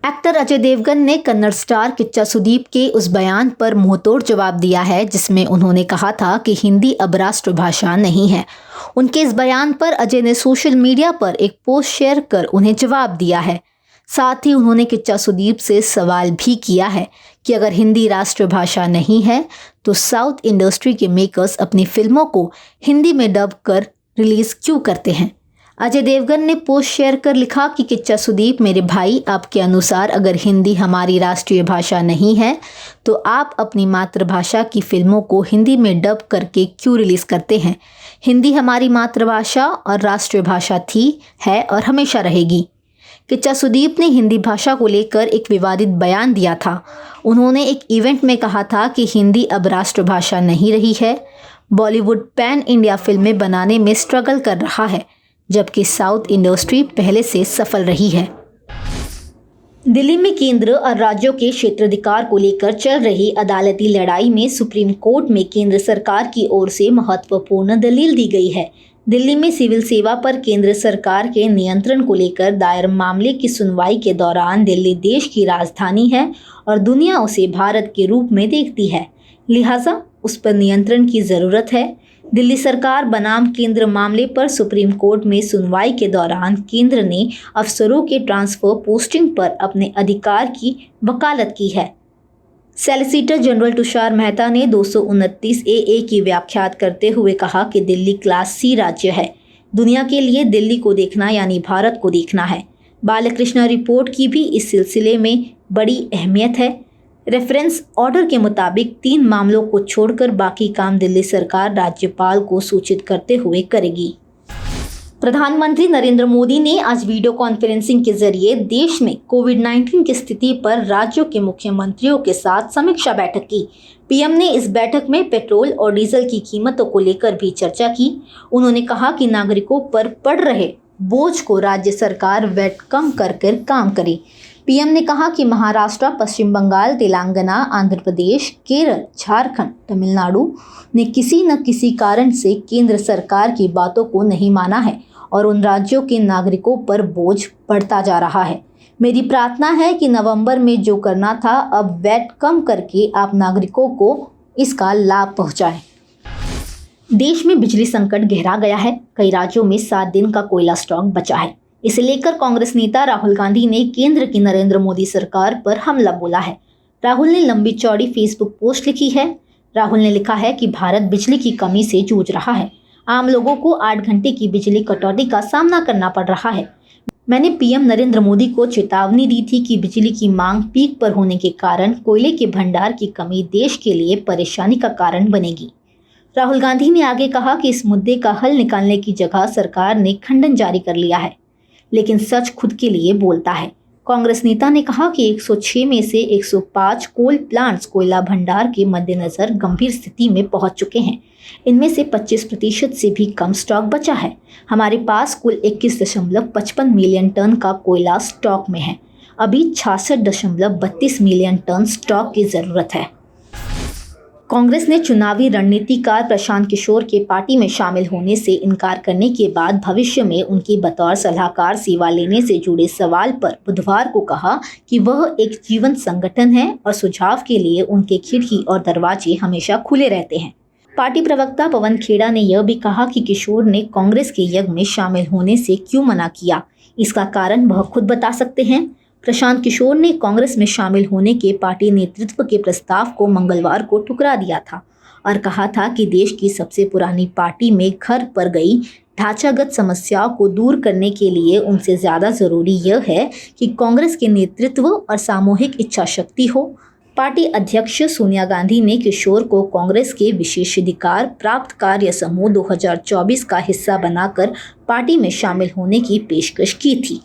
Actor Ajay Devgan ने Kannada star Kichcha Sudeep के उस बयान पर मुंहतोड़ जवाब दिया है जिसमें उन्होंने कहा था कि हिंदी अब राष्ट्रभाषा नहीं है। उनके इस बयान पर अजय ने सोशल मीडिया पर एक पोस्ट शेयर कर उन्हें जवाब दिया है। साथ ही उन्होंने किच्चा सुदीप से सवाल भी किया है कि अगर हिंदी राष्ट्रभाषा नहीं है तो साउथ इंडस्ट्री के मेकर्स अपनी फिल्मों को हिंदी में डब कर रिलीज क्यों करते हैं। अजय देवगन ने पोस्ट शेयर कर लिखा कि किच्चा सुदीप मेरे भाई, आपके अनुसार अगर हिंदी हमारी राष्ट्रीय भाषा नहीं है तो आप अपनी मातृभाषा की फिल्मों को हिंदी में डब करके क्यों रिलीज करते हैं। हिंदी हमारी मातृभाषा और राष्ट्रीय भाषा थी, है और हमेशा रहेगी। किच्चा सुदीप ने हिंदी भाषा को लेकर एक विवादित बयान दिया था। उन्होंने एक इवेंट में कहा था कि हिंदी अब राष्ट्रभाषा नहीं रही है। बॉलीवुड पैन इंडिया फिल्में बनाने में स्ट्रगल कर रहा है, जबकि साउथ इंडस्ट्री पहले से सफल रही है। दिल्ली में केंद्र और राज्यों के क्षेत्राधिकार को लेकर चल रही अदालती लड़ाई में सुप्रीम कोर्ट में केंद्र सरकार की ओर से महत्वपूर्ण दलील दी गई है। दिल्ली में सिविल सेवा पर केंद्र सरकार के नियंत्रण को लेकर दायर मामले की सुनवाई के दौरान दिल्ली देश की राजधानी है और दुनिया उसे भारत के रूप में देखती है, लिहाजा उस पर नियंत्रण की ज़रूरत है। दिल्ली सरकार बनाम केंद्र मामले पर सुप्रीम कोर्ट में सुनवाई के दौरान केंद्र ने अफसरों के ट्रांसफर पोस्टिंग पर अपने अधिकार की वकालत की है। सॉलिसिटर जनरल तुषार मेहता ने 229 AA की व्याख्या करते हुए कहा कि दिल्ली क्लास C राज्य है। दुनिया के लिए दिल्ली को देखना यानी भारत को देखना है। बालकृष्ण रिपोर्ट की भी इस सिलसिले में बड़ी अहमियत है। रेफरेंस ऑर्डर के मुताबिक 3 मामलों को छोड़कर बाकी काम दिल्ली सरकार राज्यपाल को सूचित करते हुए करेगी। प्रधानमंत्री नरेंद्र मोदी ने आज वीडियो कॉन्फ्रेंसिंग के जरिए देश में कोविड-19 की स्थिति पर राज्यों के मुख्यमंत्रियों के साथ समीक्षा बैठक की। पीएम ने इस बैठक में पेट्रोल और डीजल की कीमतों को लेकर भी चर्चा की। उन्होंने कहा कि नागरिकों पर पड़ रहे बोझ को राज्य सरकार वैट कम कर काम करे। पीएम ने कहा कि महाराष्ट्र, पश्चिम बंगाल, तेलंगाना, आंध्र प्रदेश, केरल, झारखंड, तमिलनाडु ने किसी न किसी कारण से केंद्र सरकार की बातों को नहीं माना है और उन राज्यों के नागरिकों पर बोझ बढ़ता जा रहा है। मेरी प्रार्थना है कि नवंबर में जो करना था अब वैट कम करके आप नागरिकों को इसका लाभ पहुंचाएं। देश में बिजली संकट गहरा गया है। कई राज्यों में 7 दिन का कोयला स्टॉक बचा है। इसे लेकर कांग्रेस नेता राहुल गांधी ने केंद्र की नरेंद्र मोदी सरकार पर हमला बोला है। राहुल ने लंबी चौड़ी फेसबुक पोस्ट लिखी है। राहुल ने लिखा है कि भारत बिजली की कमी से जूझ रहा है। आम लोगों को 8 घंटे की बिजली कटौती का सामना करना पड़ रहा है। मैंने पीएम नरेंद्र मोदी को चेतावनी दी थी कि बिजली की मांग पीक पर होने के कारण कोयले के भंडार की कमी देश के लिए परेशानी का कारण बनेगी। राहुल गांधी ने आगे कहा कि इस मुद्दे का हल निकालने की जगह सरकार ने खंडन जारी कर लिया है, लेकिन सच खुद के लिए बोलता है। कांग्रेस नेता ने कहा कि 106 में से 105 कोल प्लांट्स कोयला भंडार के मद्देनजर गंभीर स्थिति में पहुंच चुके हैं। इनमें से 25% से भी कम स्टॉक बचा है। हमारे पास कुल 21.55 मिलियन टन का कोयला स्टॉक में है। अभी 66.32 मिलियन टन स्टॉक की जरूरत है। कांग्रेस ने चुनावी रणनीतिकार प्रशांत किशोर के पार्टी में शामिल होने से इनकार करने के बाद भविष्य में उनकी बतौर सलाहकार सेवा लेने से जुड़े सवाल पर बुधवार को कहा कि वह एक जीवंत संगठन है और सुझाव के लिए उनके खिड़की और दरवाजे हमेशा खुले रहते हैं। पार्टी प्रवक्ता पवन खेड़ा ने यह भी कहा कि किशोर ने कांग्रेस के यज्ञ में शामिल होने से क्यों मना किया, इसका कारण वह खुद बता सकते हैं। प्रशांत किशोर ने कांग्रेस में शामिल होने के पार्टी नेतृत्व के प्रस्ताव को मंगलवार को ठुकरा दिया था और कहा था कि देश की सबसे पुरानी पार्टी में घर पर गई ढांचागत समस्याओं को दूर करने के लिए उनसे ज़्यादा ज़रूरी यह है कि कांग्रेस के नेतृत्व और सामूहिक इच्छा शक्ति हो। पार्टी अध्यक्ष सोनिया गांधी ने किशोर को कांग्रेस के विशेषाधिकार प्राप्त कार्य समूह 2024 का हिस्सा बनाकर पार्टी में शामिल होने की पेशकश की थी।